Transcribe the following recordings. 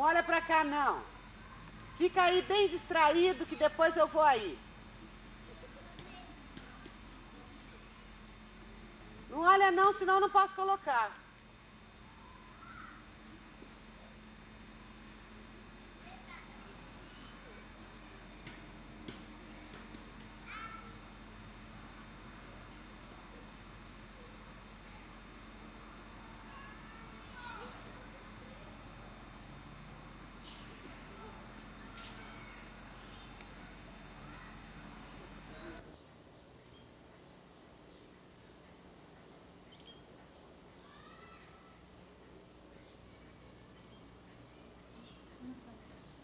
Não olha pra cá, não. Fica aí bem distraído que depois eu vou aí. Não olha não, senão eu não posso colocar.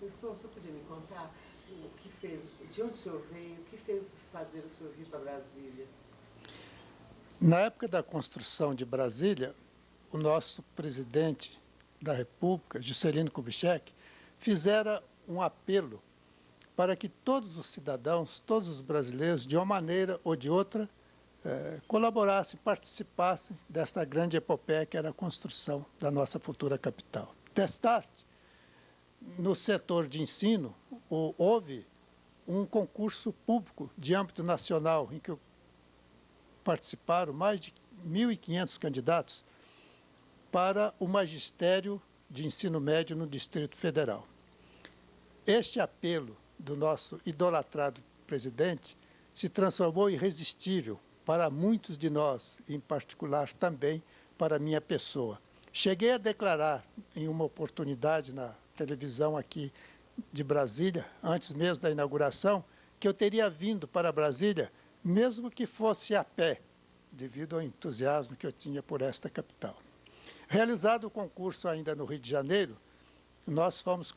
Professor, o senhor podia me contar o que fez, de onde o senhor veio, o que fez fazer o senhor vir para Brasília? Na época da construção de Brasília, o nosso presidente da República, Juscelino Kubitschek, fizera um apelo para que todos os cidadãos, todos os brasileiros, de uma maneira ou de outra, colaborassem, participassem desta grande epopeia que era a construção da nossa futura capital. Destarte, no setor de ensino, houve um concurso público de âmbito nacional em que participaram mais de 1.500 candidatos para o magistério de ensino médio no Distrito Federal. Este apelo do nosso idolatrado presidente se transformou irresistível para muitos de nós, em particular também para a minha pessoa. Cheguei a declarar em uma oportunidade na televisão aqui de Brasília, antes mesmo da inauguração, que eu teria vindo para Brasília, mesmo que fosse a pé, devido ao entusiasmo que eu tinha por esta capital. Realizado o concurso ainda no Rio de Janeiro, nós fomos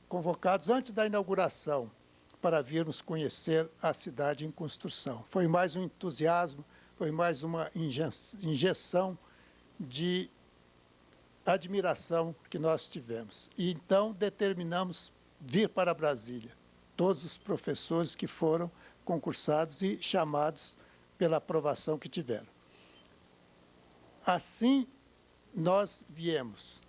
convocados antes da inauguração para virmos conhecer a cidade em construção. Foi mais um entusiasmo, foi mais uma injeção de admiração que nós tivemos. E então determinamos vir para Brasília, todos os professores que foram concursados e chamados pela aprovação que tiveram. Assim, nós viemos,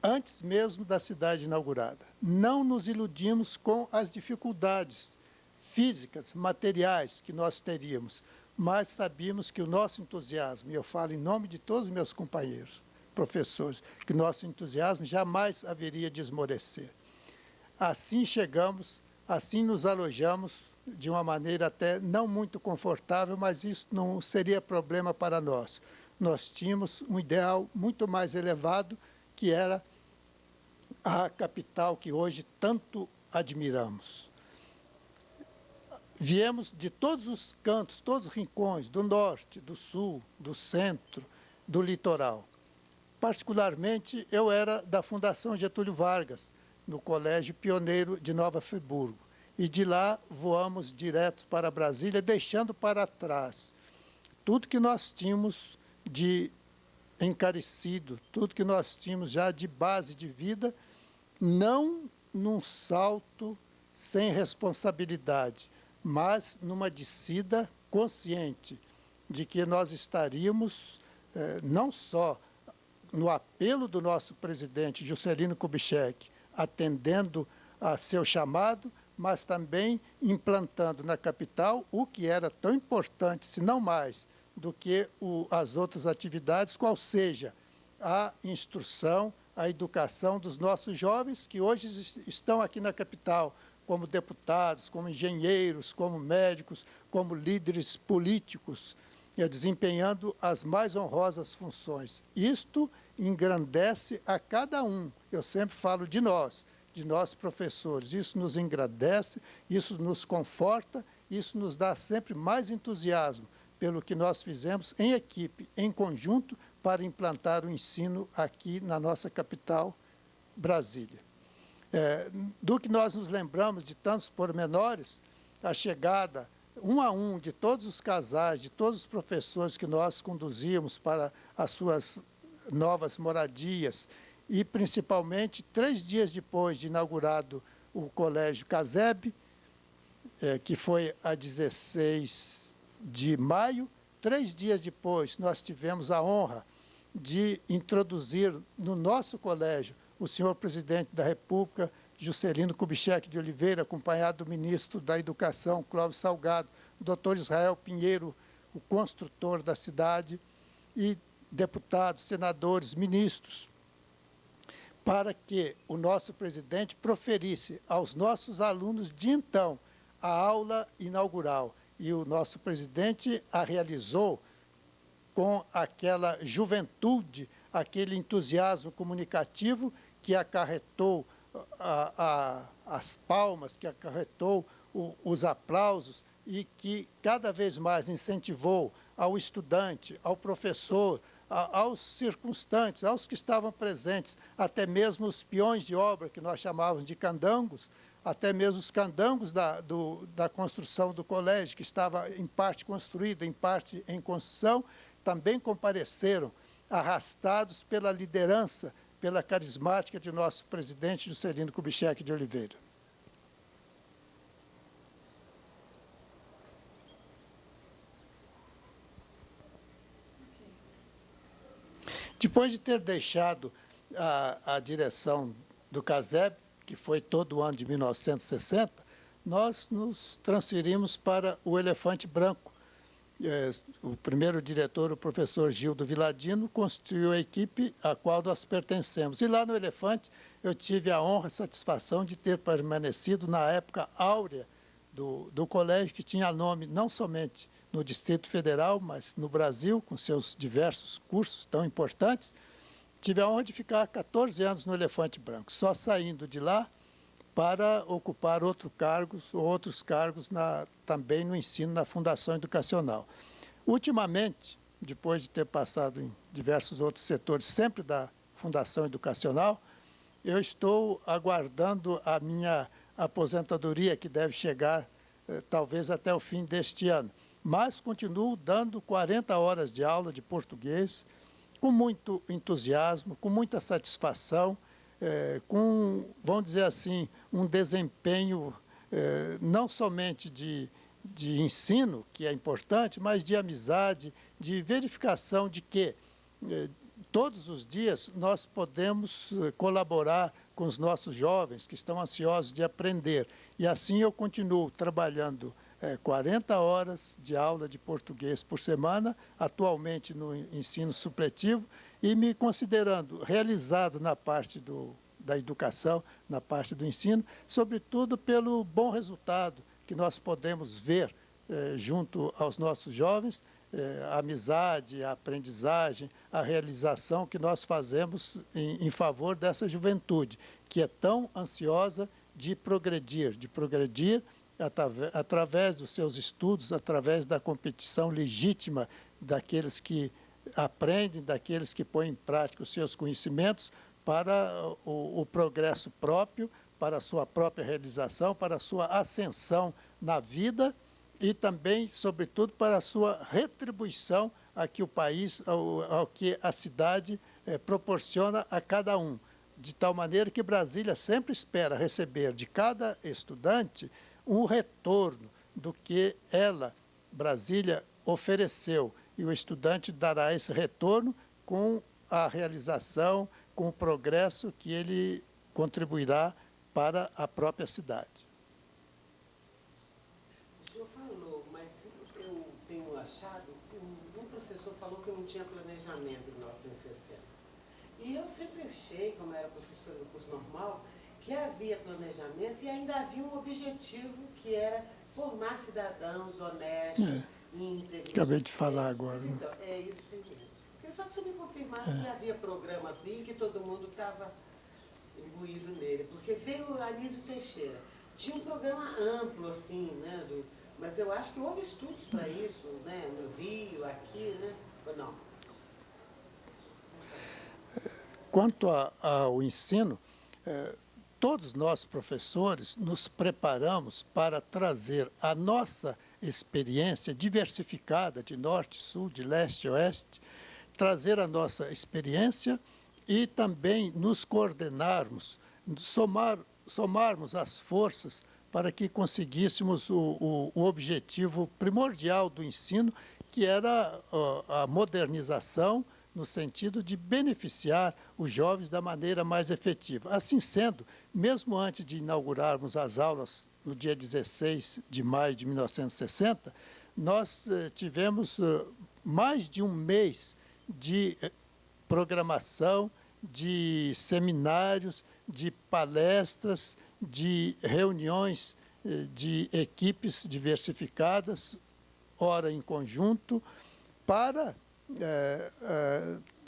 antes mesmo da cidade inaugurada. Não nos iludimos com as dificuldades físicas, materiais que nós teríamos, mas sabíamos que o nosso entusiasmo, e eu falo em nome de todos os meus companheiros, professores, que nosso entusiasmo jamais haveria de esmorecer. Assim chegamos, assim nos alojamos, de uma maneira até não muito confortável, mas isso não seria problema para nós. Nós tínhamos um ideal muito mais elevado, que era a capital que hoje tanto admiramos. Viemos de todos os cantos, todos os rincões, do norte, do sul, do centro, do litoral. Particularmente, eu era da Fundação Getúlio Vargas, no Colégio Pioneiro de Nova Friburgo. E de lá voamos direto para Brasília, deixando para trás tudo que nós tínhamos de encarecido, tudo que nós tínhamos já de base de vida, não num salto sem responsabilidade, mas numa descida consciente de que nós estaríamos não só no apelo do nosso presidente Juscelino Kubitschek, atendendo a seu chamado, mas também implantando na capital o que era tão importante, se não mais, do que as outras atividades, qual seja a instrução, a educação dos nossos jovens que hoje estão aqui na capital, como deputados, como engenheiros, como médicos, como líderes políticos, desempenhando as mais honrosas funções. Isto engrandece a cada um. Eu sempre falo de nós professores. Isso nos engrandece, isso nos conforta, isso nos dá sempre mais entusiasmo pelo que nós fizemos em equipe, em conjunto, para implantar o ensino aqui na nossa capital, Brasília. Do que nós nos lembramos de tantos pormenores, a chegada um a um de todos os casais, de todos os professores que nós conduzimos para as suas novas moradias, e principalmente 3 dias depois de inaugurado o Colégio Caseb, que foi a 16 de maio, 3 dias depois nós tivemos a honra de introduzir no nosso colégio o senhor presidente da República, Juscelino Kubitschek de Oliveira, acompanhado do ministro da Educação, Clóvis Salgado, o doutor Israel Pinheiro, o construtor da cidade, e deputados, senadores, ministros, para que o nosso presidente proferisse aos nossos alunos de então a aula inaugural. E o nosso presidente a realizou com aquela juventude, aquele entusiasmo comunicativo que acarretou as palmas, que acarretou os aplausos e que cada vez mais incentivou ao estudante, ao professor, aos circunstantes, aos que estavam presentes, até mesmo os peões de obra, que nós chamávamos de candangos, até mesmo os candangos da construção do colégio, que estava em parte construído, em parte em construção, também compareceram, arrastados pela liderança, pela carismática de nosso presidente Juscelino Kubitschek de Oliveira. Depois de ter deixado a direção do CASEB, que foi todo o ano de 1960, nós nos transferimos para o Elefante Branco. O primeiro diretor, o professor Gildo Viladino, constituiu a equipe a qual nós pertencemos. E lá no Elefante eu tive a honra e satisfação de ter permanecido na época áurea do colégio, que tinha nome não somente no Distrito Federal, mas no Brasil, com seus diversos cursos tão importantes. Tive a honra de ficar 14 anos no Elefante Branco, só saindo de lá para ocupar outros cargos também no ensino, na Fundação Educacional. Ultimamente, depois de ter passado em diversos outros setores, sempre da Fundação Educacional, eu estou aguardando a minha aposentadoria, que deve chegar talvez até o fim deste ano. Mas continuo dando 40 horas de aula de português, com muito entusiasmo, com muita satisfação, com, vamos dizer assim, um desempenho não somente de ensino, que é importante, mas de amizade, de verificação de que todos os dias nós podemos colaborar com os nossos jovens que estão ansiosos de aprender. E assim eu continuo trabalhando 40 horas de aula de português por semana, atualmente no ensino supletivo, e me considerando realizado na parte da educação, na parte do ensino, sobretudo pelo bom resultado que nós podemos ver junto aos nossos jovens, a amizade, a aprendizagem, a realização que nós fazemos em favor dessa juventude, que é tão ansiosa de progredir através dos seus estudos, através da competição legítima daqueles que aprendem, daqueles que põem em prática os seus conhecimentos para o progresso próprio, para a sua própria realização, para a sua ascensão na vida e também, sobretudo, para a sua retribuição a que o país, ao que a cidade proporciona a cada um. De tal maneira que Brasília sempre espera receber de cada estudante um retorno do que ela, Brasília, ofereceu. E o estudante dará esse retorno com a realização, com o progresso que ele contribuirá para a própria cidade. O senhor falou, mas eu tenho achado que um professor falou que não tinha planejamento em 1960. E eu sempre achei, como era professor do curso normal, que havia planejamento e ainda havia um objetivo que era formar cidadãos honestos, íntegros. Acabei de falar agora. Mas, então, é isso mesmo. Queria só que você me confirmasse que havia programa assim, que todo mundo estava imbuído nele. Porque veio o Anísio Teixeira. Tinha um programa amplo, assim, né? Mas eu acho que houve estudos para isso, né? No Rio, aqui, né? Ou não? Quanto ao ensino, todos nós, professores, nos preparamos para trazer a nossa experiência diversificada de norte, sul, de leste, oeste, trazer a experiência e também nos coordenarmos, somarmos as forças para que conseguíssemos o objetivo primordial do ensino, que era a modernização no sentido de beneficiar os jovens da maneira mais efetiva. Assim sendo, mesmo antes de inaugurarmos as aulas no dia 16 de maio de 1960, nós tivemos mais de um mês de programação, de seminários, de palestras, de reuniões de equipes diversificadas, ora em conjunto, para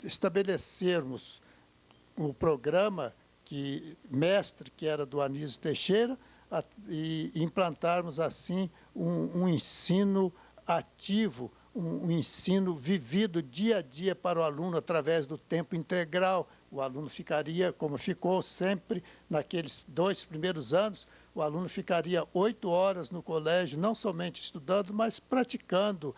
estabelecermos o programa mestre, que era do Anísio Teixeira, e implantarmos, assim, um ensino ativo, um ensino vivido dia a dia para o aluno através do tempo integral. O aluno ficaria, como ficou sempre naqueles 2 primeiros anos, o aluno ficaria 8 horas no colégio, não somente estudando, mas praticando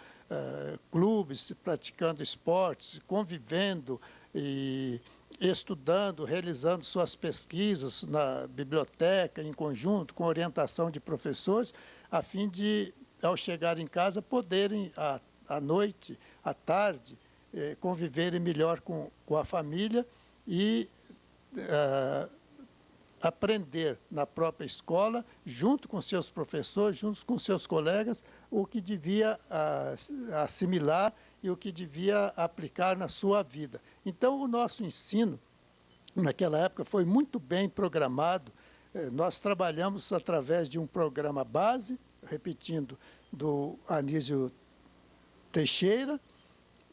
clubes, praticando esportes, convivendo e estudando, realizando suas pesquisas na biblioteca, em conjunto, com orientação de professores, a fim de, ao chegar em casa, poderem, à noite, à tarde, conviverem melhor com a família e aprender na própria escola, junto com seus professores, junto com seus colegas, o que devia assimilar e o que devia aplicar na sua vida. Então, o nosso ensino, naquela época, foi muito bem programado. Nós trabalhamos através de um programa base, repetindo, do Anísio Teixeira,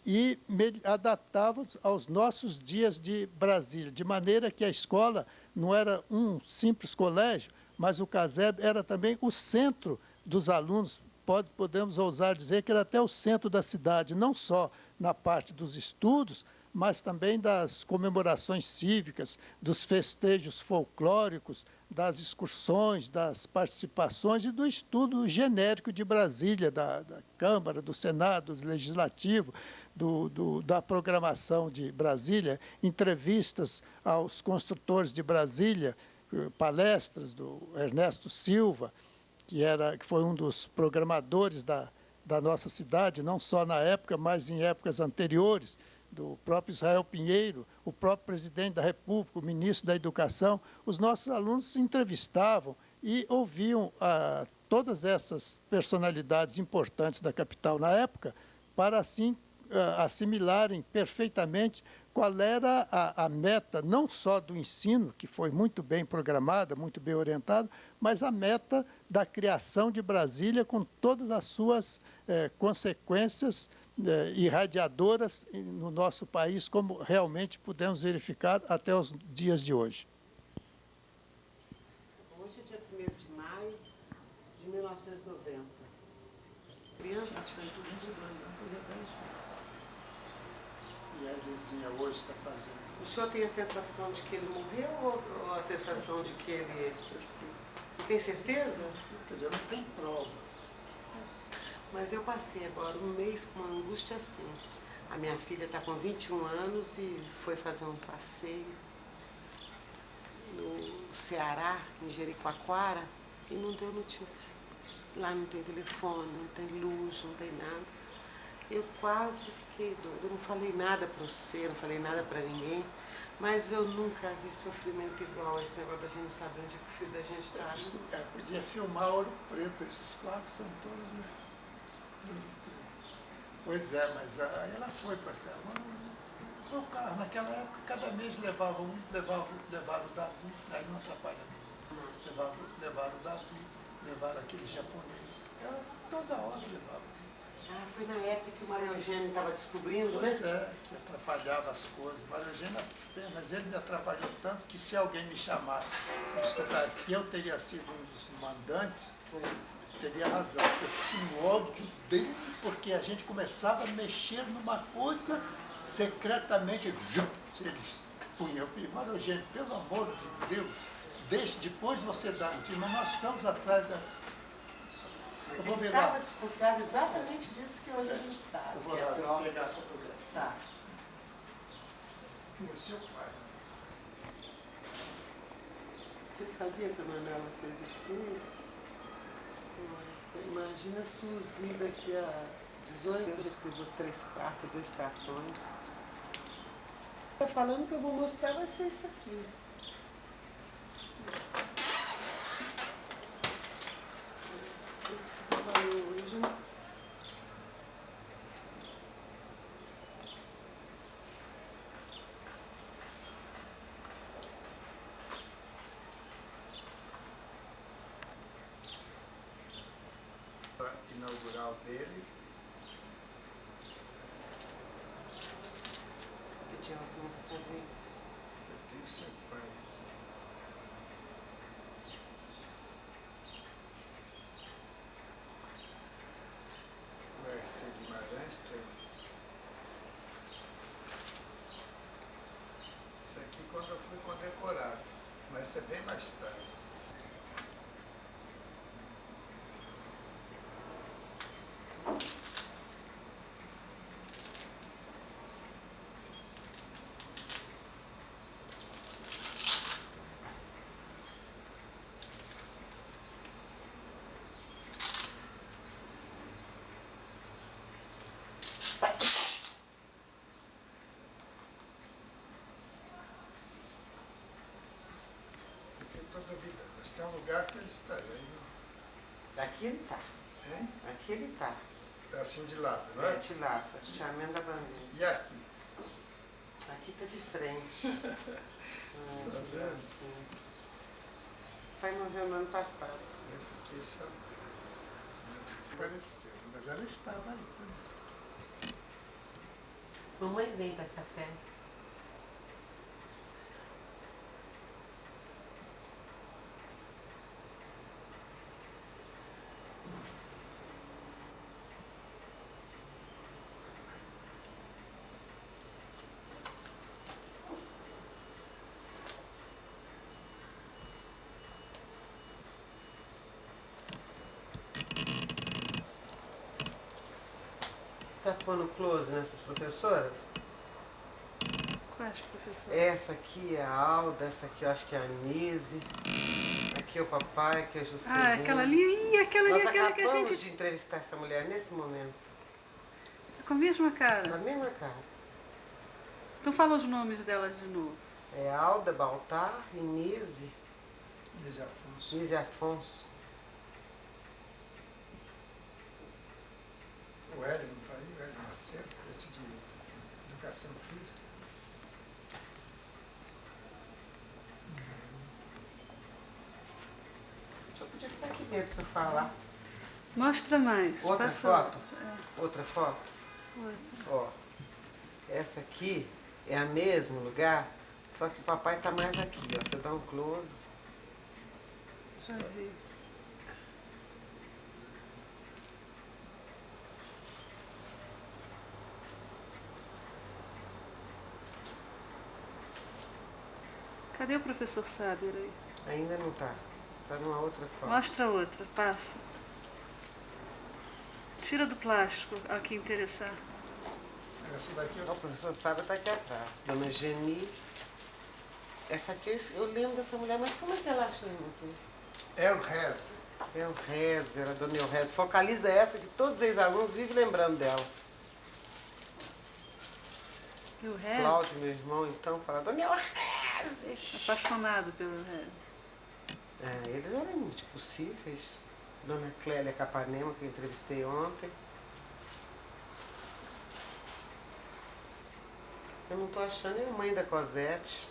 e adaptávamos aos nossos dias de Brasília, de maneira que a escola não era um simples colégio, mas o CASEB era também o centro dos alunos. Podemos ousar dizer que era até o centro da cidade, não só na parte dos estudos, mas também das comemorações cívicas, dos festejos folclóricos, das excursões, das participações e do estudo genérico de Brasília, da Câmara, do Senado, do Legislativo, da programação de Brasília, entrevistas aos construtores de Brasília, palestras do Ernesto Silva, que foi um dos programadores da nossa cidade, não só na época, mas em épocas anteriores, do próprio Israel Pinheiro, o próprio presidente da República, o ministro da Educação. Os nossos alunos se entrevistavam e ouviam todas essas personalidades importantes da capital na época, para assim assimilarem perfeitamente qual era a meta, não só do ensino, que foi muito bem programada, muito bem orientada, mas a meta da criação de Brasília, com todas as suas consequências irradiadoras no nosso país, como realmente pudemos verificar até os dias de hoje. Hoje é dia 1º de maio de 1990. Criança que está em tudo 22 anos, fazer 10 anos. E a vizinha hoje está fazendo. O senhor tem a sensação de que ele morreu ou a sensação de que ele... Você tem certeza? Quer dizer, não tem prova. Mas eu passei agora um mês com uma angústia assim. A minha filha está com 21 anos e foi fazer um passeio no Ceará, em Jericoacoara, e não deu notícia. Lá não tem telefone, não tem luz, não tem nada. Eu quase fiquei doida. Eu não falei nada para você, não falei nada para ninguém, mas eu nunca vi sofrimento igual a esse negócio da gente não saber onde é que o filho da gente está. Podia filmar Ouro Preto, esses quadros são todos... Pois é, mas aí ela foi para o carro. Naquela época, cada mês levava o Davi, aí não atrapalha muito. Levaram o Davi, levaram aquele japonês. Toda hora levava. Ah, foi na época que o Mário Eugênio estava descobrindo, pois né? É, que atrapalhava as coisas. O Mário Eugênio apenas, ele me atrapalhou tanto que se alguém me chamasse, que eu teria sido um dos mandantes, teria razão. Eu tinha um ódio dele, porque a gente começava a mexer numa coisa secretamente. Eles punham. Mário Eugênio, pelo amor de Deus, deixe, depois você dá notícia, mas nós estamos atrás da... Mas eu vou ele ver lá. estava desconfiado exatamente disso que hoje a gente sabe. Eu vou que é a lá droga. pegar a fotografia. Tá. Meu seu pai. Você sabia que a Manuela fez isso comigo? Imagina a Suzy daqui a 18 anos, já escreveu 3 cartas, 2 cartões. está falando que eu vou mostrar vai ser isso aqui. Você trabalhou hoje, né? Inaugural dele. Pedir elas vão fazer isso. Tem seu pai. O RC Guimarães tem. Isso aqui quando eu fui condecorado, mas isso é bem mais tarde. Toda vida, mas tem um lugar que ele está aí, Aqui ele tá. hein? Aqui ele tá. É assim de lado, não É é? de lado, estiramento da bandeira. E aqui? Aqui tá de frente. Tá vendo? Assim. Pai morreu no ano passado. Eu fiquei sabendo. Apareceu, mas ela estava aí. Né? Mamãe vem pra essa festa. Tá pondo close nessas professoras? Quais, professor? Essa aqui é a Alda, essa aqui eu acho que é a Anise. Aqui é o papai, aqui é a Juscelino. Ah, aquela ali, aquela ali, Nós aquela que a acabamos gente... de entrevistar essa mulher nesse momento. Com a mesma Na cara. mesma cara. Então fala os nomes delas de novo. É Alda Baltar e Nise. Luiz Afonso. Nise Afonso. O Hélio não está aí, o Hélio Macedo, esse de educação física. Só podia ficar aqui dentro se eu falar. Mostra mais. Outra Passa foto? outra. Outra foto? Outra. Ó. Essa aqui é a mesmo lugar, só que o papai tá mais aqui, ó. Você dá um close. Já vi. Cadê o professor Sábio aí? Ainda não tá. Tá numa outra foto. Mostra outra, passa. Tira do plástico, a que interessar. Essa daqui Ó, o professor Sábio tá aqui atrás. Dona Geni. Essa aqui, eu lembro dessa mulher, mas como é que ela chama aqui? é o Rez. Elrezer, a dona Elrezer. Focaliza essa que todos os ex-alunos vivem lembrando dela. E o resto? Cláudio, meu irmão, então, fala, dona Elrezer. Apaixonado pelo resto. É, eles eram muito possíveis. Dona Clélia Capanema, que eu entrevistei ontem. Eu não tô achando, é a mãe da Cosete.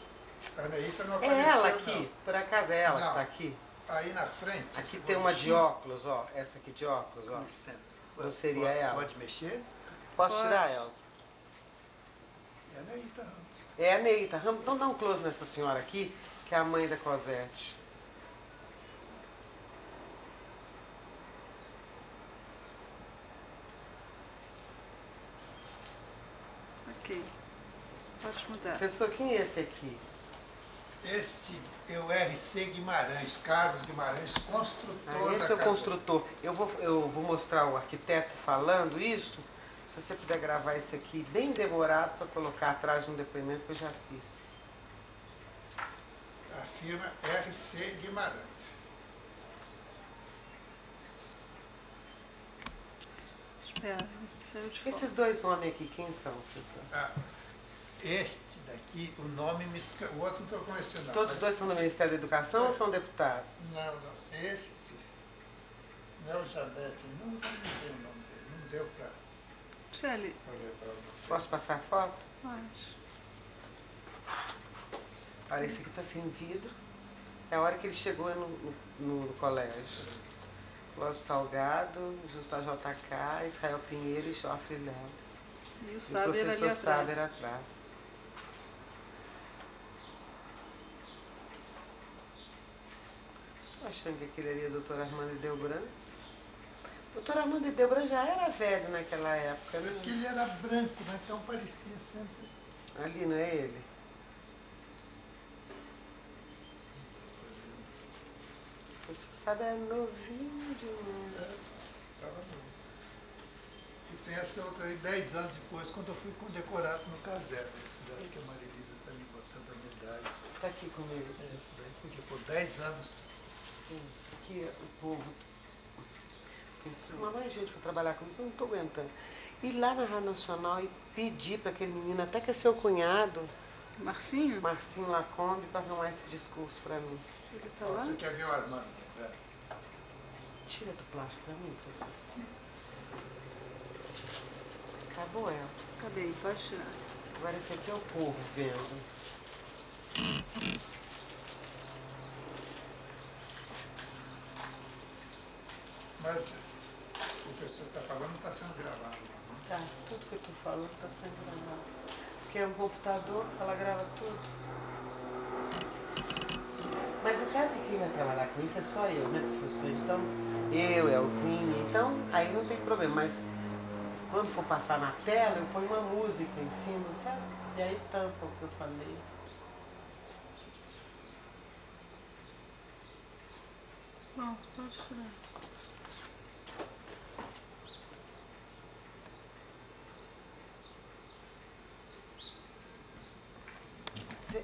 A Neita não É apareceu, ela aqui, por acaso é ela Não. que tá aqui. não. Aí na frente. Aqui esse tem uma de bonitinho, óculos, ó. Essa aqui de óculos, ó. no centro. Não seria pode, ela? Pode mexer? Posso Pode. tirar, Elza? É a Neita Ramos. É a Neita. Vamos dar um close nessa senhora aqui, que é a mãe da Cosete. Ok. Pode mudar. Professor, quem é esse aqui? Este é o RC Guimarães, Carlos Guimarães, construtor Ah, esse da é o casa. construtor. Eu vou mostrar o arquiteto falando isso. Se você puder gravar esse aqui bem demorado para colocar atrás de um depoimento que eu já fiz. A firma RC Guimarães. Espera, saiu de foto. Esses dois homens aqui, quem são, professor? Ah, Este daqui, o nome o outro não estou conhecendo não. Todos dois são do Ministério da Educação ou são deputados? Não, não. Este, não é o Janete, não tem o nome dele, não deu para Shelly, lembrar o nome dele. Posso passar foto? mas... Olha, esse aqui está sem vidro. É a hora que ele chegou no colégio. Cláudio Salgado, Justo JK, Israel Pinheiro e Joffre Leles. E o O Saber ali professor atrás. Saber atrás. Tô achando que aquele ali é o doutor Armando Delbran. O doutor Armando Delbran já era velho naquela época, né? Porque ele era branco, né? Então parecia sempre. Ali, não é ele? O professor Saber é novinho demais. Estava novo. E tem essa outra aí, 10 anos depois, quando eu fui condecorado no caserno. Esse daí que a Marilisa está me botando a medalha. Está aqui comigo. Esse daí, porque por 10 anos. Que o povo chama mais gente para trabalhar comigo, eu não estou aguentando. Ir lá na Rádio Nacional e pedir para aquele menino, até que é seu cunhado, Marcinho? Marcinho Lacombe, para arrumar esse discurso para mim. Ele tá lá? Você quer ver o Armando? É. Tira do plástico para mim, professor. Acabou ela. Acabei, pode tirar. Agora esse aqui é o povo vendo. Mas o que você está falando não está sendo gravado lá, não? Tá, tudo que eu estou falando está sendo gravado. Porque é um computador, ela grava tudo. Mas o caso é que quem vai trabalhar com isso é só eu, né, professor? Então, eu, Elzinha, então aí não tem problema. Mas quando for passar na tela, eu ponho uma música em cima, sabe? E aí tampa o que eu falei. Bom, pode tirar.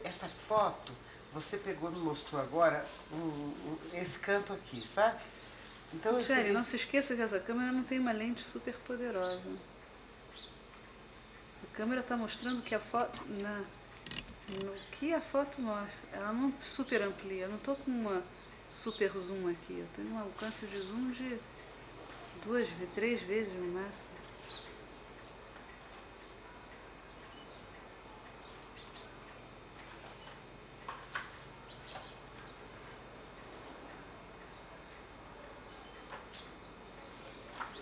Essa foto, você pegou e me mostrou agora esse canto aqui, sabe? Então, Shelly, não se esqueça que essa câmera não tem uma lente super poderosa. Essa câmera está mostrando que a foto... no que a foto mostra. Ela não super amplia. Eu não estou com uma super zoom aqui. Eu tenho um alcance de zoom de 2, 3 vezes no máximo.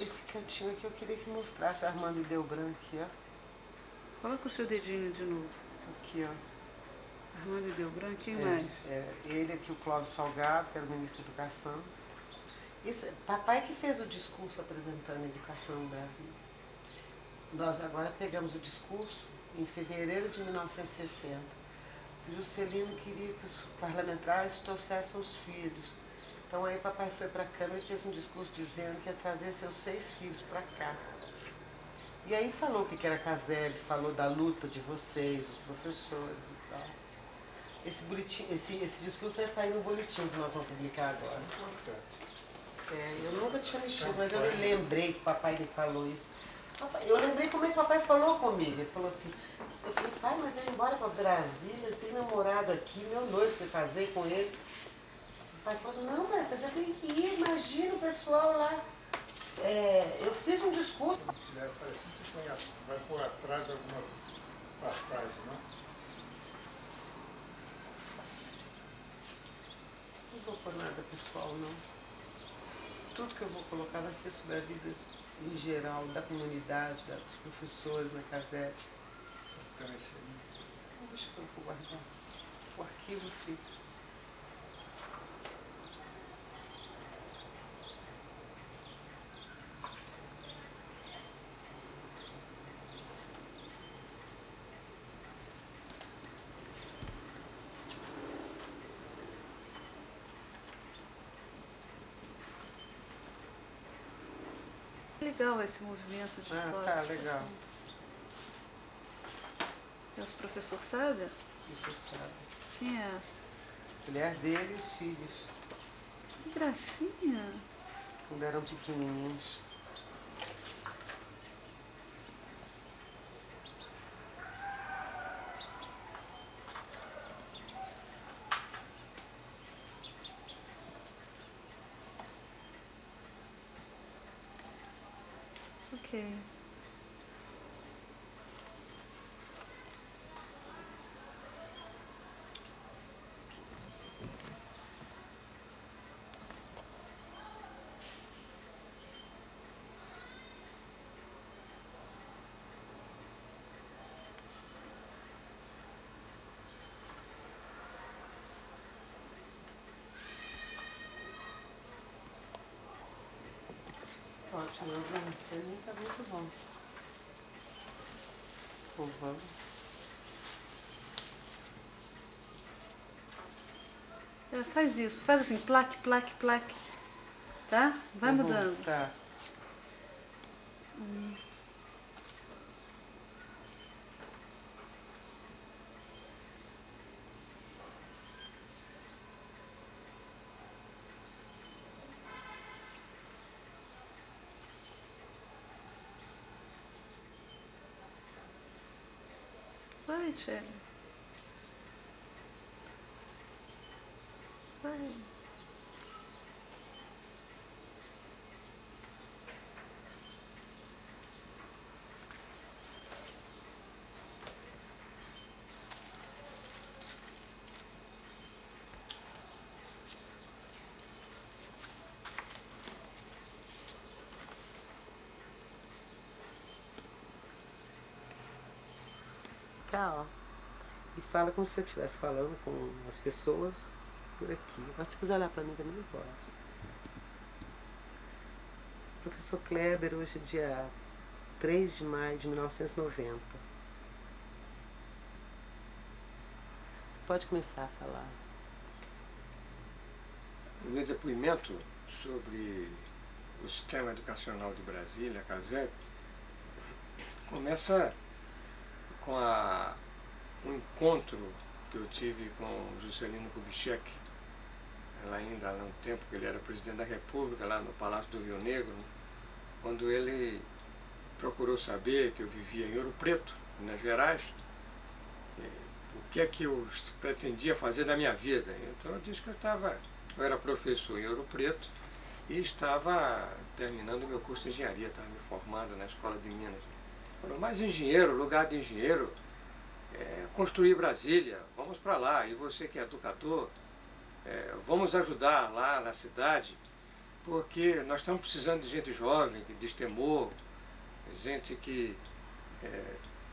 esse cantinho aqui eu queria que mostrasse o Armando Delbran aqui, ó. Coloca o seu dedinho de novo. Aqui, ó. Armando Delbran, quem mais? Ele aqui, o Cláudio Salgado, que era o ministro da Educação. Papai que fez o discurso apresentando a educação no Brasil. Nós agora pegamos o discurso em fevereiro de 1960. O Juscelino queria que os parlamentares trouxessem os filhos. Então aí papai foi para a Câmara e fez um discurso dizendo que ia trazer seus 6 filhos para cá. E aí falou o que era CASEB, falou da luta de vocês, dos professores e tal. Esse discurso vai sair no boletim que nós vamos publicar agora. Isso é importante. Eu nunca tinha mexido, mas eu me lembrei que papai me falou isso. Eu lembrei como é que papai falou comigo. Ele falou assim, eu falei, pai, mas eu ia embora para Brasília, eu tenho namorado aqui, meu noivo, que eu casei com ele. O pai falou, não, mas você já tem que ir, imagina o pessoal lá. Eu fiz um discurso. Se tiver parecido, você vai pôr atrás alguma passagem, não? Não vou pôr nada pessoal, não. Tudo que eu vou colocar vai ser sobre a vida em geral, da comunidade, dos professores na CASEB. Então, esse aí. Então, deixa que eu vou guardar. O arquivo fica. Legal esse movimento de foto. Tá, legal. É o professor Saber? Isso sabe. Quem é essa? Mulher dele e os filhos, Que gracinha. quando eram pequenininhos. Ok. Ótimo, para mim está muito bom. Bom, vamos. Faz isso, faz assim, plaque, plaque, plaque. Tá? Vai mudando. Tá. Vai, Tchelle. Vai. Tá, ó. E fala como se eu estivesse falando com as pessoas por aqui. Mas se quiser olhar para mim também não pode. Professor Kleber, hoje é dia 3 de maio de 1990. Você pode começar a falar. O meu depoimento sobre o Sistema Educacional de Brasília, a CASEB, começa com um encontro que eu tive com o Juscelino Kubitschek, lá ainda no tempo que ele era presidente da República, lá no Palácio do Rio Negro, né? Quando ele procurou saber que eu vivia em Ouro Preto, Minas Gerais, o que é que eu pretendia fazer da minha vida. Então eu disse que eu era professor em Ouro Preto e estava terminando o meu curso de engenharia, estava me formando na Escola de Minas. Falou, mas engenheiro, lugar de engenheiro, construir Brasília, vamos para lá. E você que é educador, vamos ajudar lá na cidade, porque nós estamos precisando de gente jovem, que destemor, gente que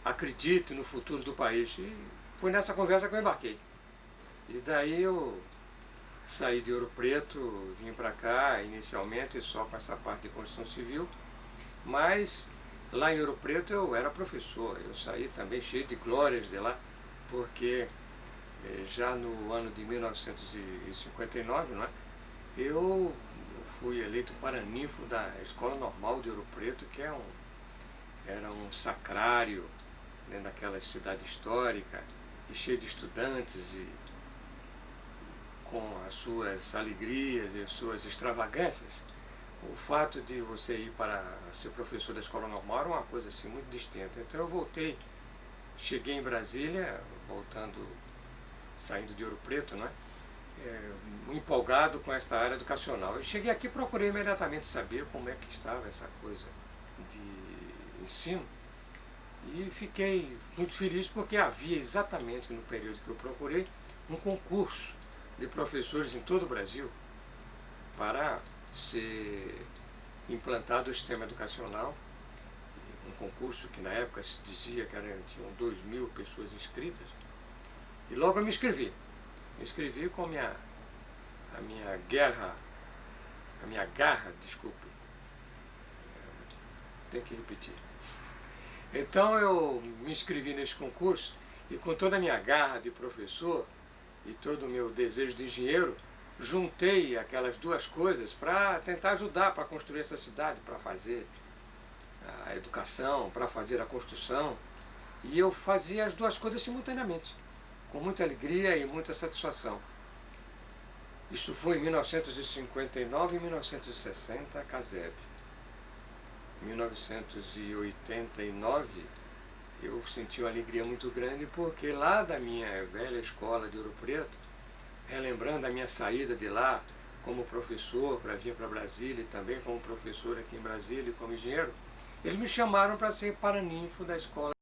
acredite no futuro do país. E foi nessa conversa que eu embarquei. E daí eu saí de Ouro Preto, vim para cá, inicialmente só com essa parte de construção civil, mas lá em Ouro Preto eu era professor. Eu saí também cheio de glórias de lá, porque já no ano de 1959, não é, eu fui eleito paraninfo da Escola Normal de Ouro Preto, que era um sacrário dentro daquela cidade histórica, e cheio de estudantes, e com as suas alegrias e as suas extravagâncias. O fato de você ir para ser professor da Escola Normal era uma coisa assim muito distinta. Então eu voltei, cheguei em Brasília, saindo de Ouro Preto, não é? Empolgado com esta área educacional. Eu cheguei aqui e procurei imediatamente saber como é que estava essa coisa de ensino e fiquei muito feliz porque havia exatamente no período que eu procurei um concurso de professores em todo o Brasil para ser implantado o sistema educacional, um concurso que na época se dizia que tinham 2.000 pessoas inscritas, e logo eu me inscrevi. Me inscrevi com a minha garra, desculpe, tem que repetir. Então eu me inscrevi nesse concurso e com toda a minha garra de professor e todo o meu desejo de engenheiro, juntei aquelas duas coisas para tentar ajudar para construir essa cidade, para fazer a educação, para fazer a construção. E eu fazia as duas coisas simultaneamente, com muita alegria e muita satisfação. Isso foi em 1959 e 1960, a CASEB. Em 1989, eu senti uma alegria muito grande, porque lá da minha velha escola de Ouro Preto, relembrando a minha saída de lá como professor para vir para Brasília e também como professor aqui em Brasília e como engenheiro, Eles me chamaram para ser paraninfo da escola.